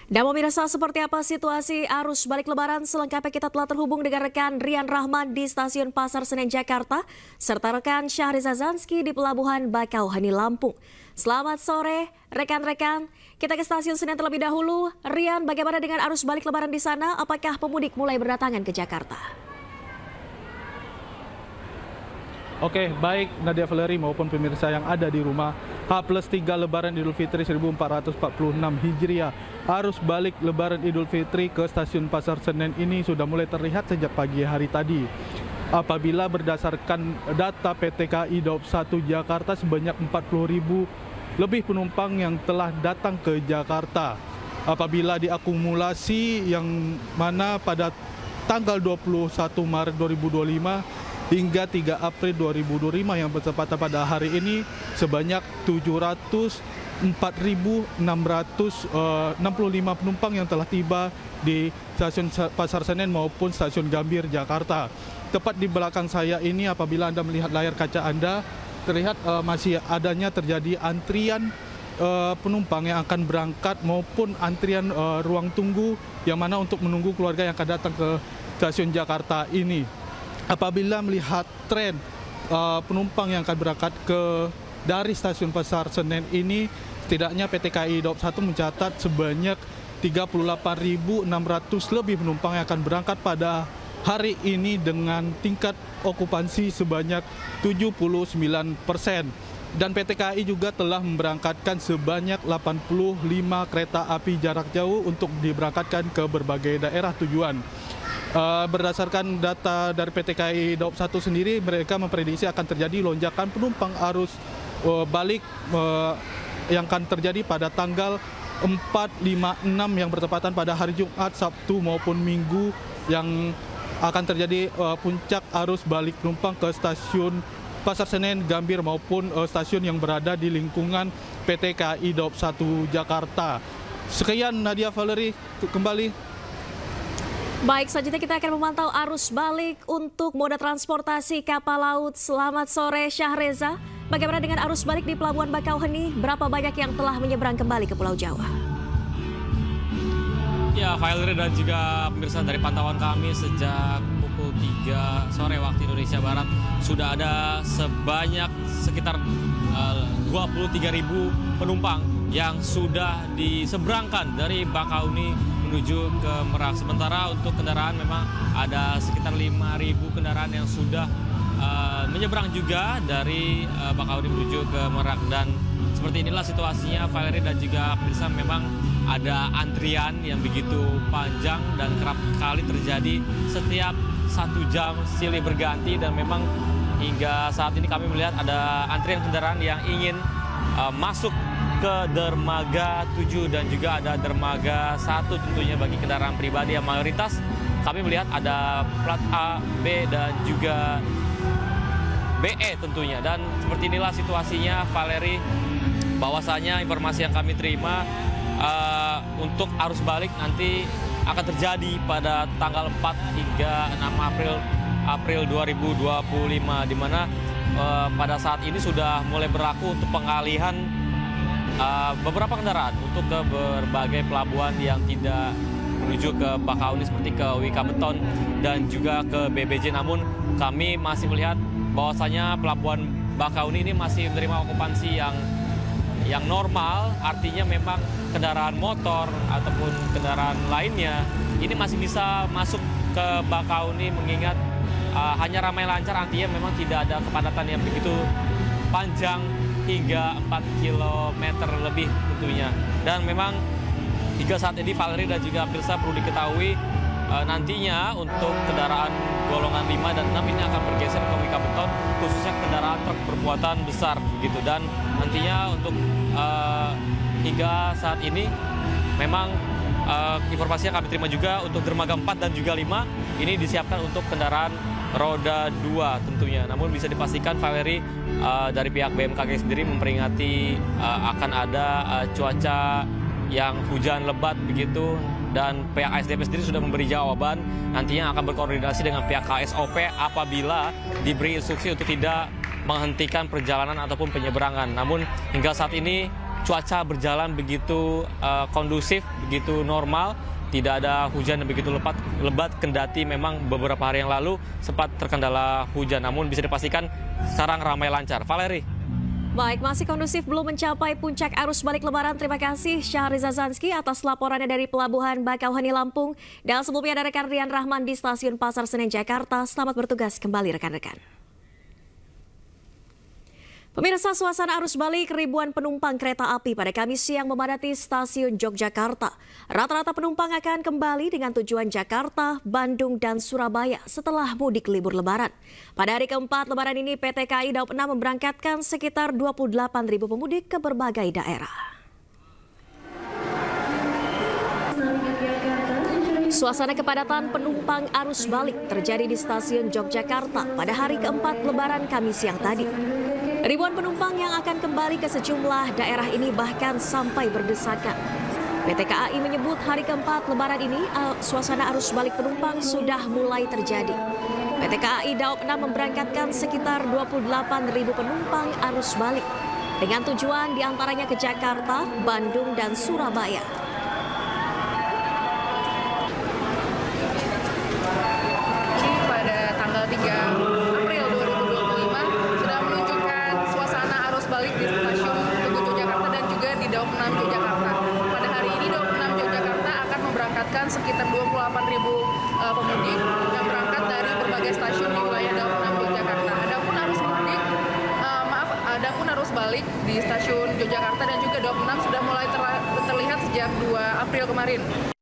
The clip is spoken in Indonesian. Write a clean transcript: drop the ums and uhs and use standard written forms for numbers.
Dan pemirsa, seperti apa situasi arus balik Lebaran? Selengkapnya kita telah terhubung dengan rekan Rian Rahman di Stasiun Pasar Senen, Jakarta, serta rekan Syahriza Zanski di Pelabuhan Bakauheni, Lampung. Selamat sore, rekan-rekan. Kita ke Stasiun Senen terlebih dahulu. Rian, bagaimana dengan arus balik Lebaran di sana? Apakah pemudik mulai berdatangan ke Jakarta? Oke, baik Nadia Valerie maupun pemirsa yang ada di rumah. H+3 Lebaran Idul Fitri 1446 Hijriah. Arus balik Lebaran Idul Fitri ke Stasiun Pasar Senen ini sudah mulai terlihat sejak pagi hari tadi. Apabila berdasarkan data PT KAI Daob 1 Jakarta, sebanyak 40.000 lebih penumpang yang telah datang ke Jakarta. Apabila diakumulasi yang mana pada tanggal 21 Maret 2025 hingga 3 April 2025 yang bertepatan pada hari ini, sebanyak 704.665 penumpang yang telah tiba di Stasiun Pasar Senen maupun Stasiun Gambir, Jakarta. Tepat di belakang saya ini, apabila Anda melihat layar kaca Anda, terlihat masih adanya terjadi antrian penumpang yang akan berangkat maupun antrian ruang tunggu yang mana untuk menunggu keluarga yang akan datang ke Stasiun Jakarta ini. Apabila melihat tren penumpang yang akan berangkat dari Stasiun Pasar Senen ini, setidaknya PT KAI Daob 1 mencatat sebanyak 38.600 lebih penumpang yang akan berangkat pada hari ini dengan tingkat okupansi sebanyak 79%. Dan PT KAI juga telah memberangkatkan sebanyak 85 kereta api jarak jauh untuk diberangkatkan ke berbagai daerah tujuan. Berdasarkan data dari PT KAI Daob 1 sendiri, mereka memprediksi akan terjadi lonjakan penumpang arus balik yang akan terjadi pada tanggal 4, 5, 6 yang bertepatan pada hari Jumat, Sabtu maupun Minggu, yang akan terjadi puncak arus balik penumpang ke Stasiun Pasar Senen, Gambir maupun stasiun yang berada di lingkungan PT KAI Daob 1 Jakarta. Sekian Nadia Valerie, kembali. Baik, selanjutnya kita akan memantau arus balik untuk moda transportasi kapal laut. Selamat sore Syahriza. Bagaimana dengan arus balik di Pelabuhan Bakauheni? Berapa banyak yang telah menyeberang kembali ke Pulau Jawa? Ya, Valerie dan juga pemirsa, dari pantauan kami sejak pukul 3 sore waktu Indonesia Barat sudah ada sebanyak sekitar 23.000 penumpang yang sudah diseberangkan dari Bakauheni menuju ke Merak. Sementara untuk kendaraan memang ada sekitar 5.000 kendaraan yang sudah menyeberang juga dari Bakauheni menuju ke Merak. Dan seperti inilah situasinya, Valerie dan juga pemirsa, memang ada antrian yang begitu panjang dan kerap kali terjadi setiap 1 jam silih berganti. Dan memang hingga saat ini kami melihat ada antrian kendaraan yang ingin masuk ke dermaga 7 dan juga ada dermaga 1 tentunya bagi kendaraan pribadi yang mayoritas kami melihat ada plat A, B dan juga BE tentunya. Dan seperti inilah situasinya, Valerie, bahwasanya informasi yang kami terima untuk arus balik nanti akan terjadi pada tanggal 4 hingga 6 April 2025, di mana pada saat ini sudah mulai berlaku untuk pengalihan beberapa kendaraan untuk ke berbagai pelabuhan yang tidak menuju ke Bakauheni seperti ke Wika Beton dan juga ke BBJ. Namun kami masih melihat bahwasanya pelabuhan Bakauheni ini masih menerima okupansi yang normal, artinya memang kendaraan motor ataupun kendaraan lainnya ini masih bisa masuk ke Bakauheni, mengingat hanya ramai lancar, artinya memang tidak ada kepadatan yang begitu panjang hingga 4 km lebih tentunya. Dan memang hingga saat ini, Valerie dan juga pemirsa, perlu diketahui nantinya untuk kendaraan golongan 5 dan 6 ini akan bergeser ke Wika Beton, khususnya kendaraan truk bermuatan besar begitu. Dan nantinya untuk hingga saat ini memang informasi yang kami terima juga untuk dermaga 4 dan juga 5 ini disiapkan untuk kendaraan roda 2 tentunya. Namun bisa dipastikan, Valerie, dari pihak BMKG sendiri memperingati akan ada cuaca yang hujan lebat begitu, dan pihak ASDP sendiri sudah memberi jawaban nantinya akan berkoordinasi dengan pihak KSOP apabila diberi instruksi untuk tidak menghentikan perjalanan ataupun penyeberangan. Namun hingga saat ini cuaca berjalan begitu kondusif, begitu normal. Tidak ada hujan yang begitu lebat, kendati memang beberapa hari yang lalu sempat terkendala hujan. Namun bisa dipastikan sekarang ramai lancar. Valeri. Baik, masih kondusif, belum mencapai puncak arus balik lebaran. Terima kasih Syahriza Zanski atas laporannya dari Pelabuhan Bakauheni, Lampung. Dan sebelumnya ada rekan Rian Rahman di Stasiun Pasar Senen, Jakarta. Selamat bertugas kembali rekan-rekan. Pemirsa, suasana arus balik ribuan penumpang kereta api pada Kamis siang memadati stasiun Yogyakarta. Rata-rata penumpang akan kembali dengan tujuan Jakarta, Bandung, dan Surabaya setelah mudik libur lebaran. Pada hari keempat lebaran ini, PT KAI Daob 6 memberangkatkan sekitar 28.000 pemudik ke berbagai daerah. Suasana kepadatan penumpang arus balik terjadi di stasiun Yogyakarta pada hari keempat lebaran Kamis siang tadi. Ribuan penumpang yang akan kembali ke sejumlah daerah ini bahkan sampai berdesakan. PT KAI menyebut hari keempat lebaran ini suasana arus balik penumpang sudah mulai terjadi. PT KAI Daob 6 memberangkatkan sekitar 28.000 penumpang arus balik dengan tujuan diantaranya ke Jakarta, Bandung, dan Surabaya. Pada tanggal 3 April 2025 sudah menunjukkan suasana arus balik di stasiun Tugu Yogyakarta dan juga di Daob 6 Yogyakarta. Pada hari ini Daob 6 Yogyakarta akan memberangkatkan sekitar 28.000 pemudik yang berangkat dari berbagai stasiun di wilayah Daob 6 Yogyakarta. Adapun arus balik di stasiun Yogyakarta dan juga Daob 6 sudah mulai terlihat sejak 2 April kemarin.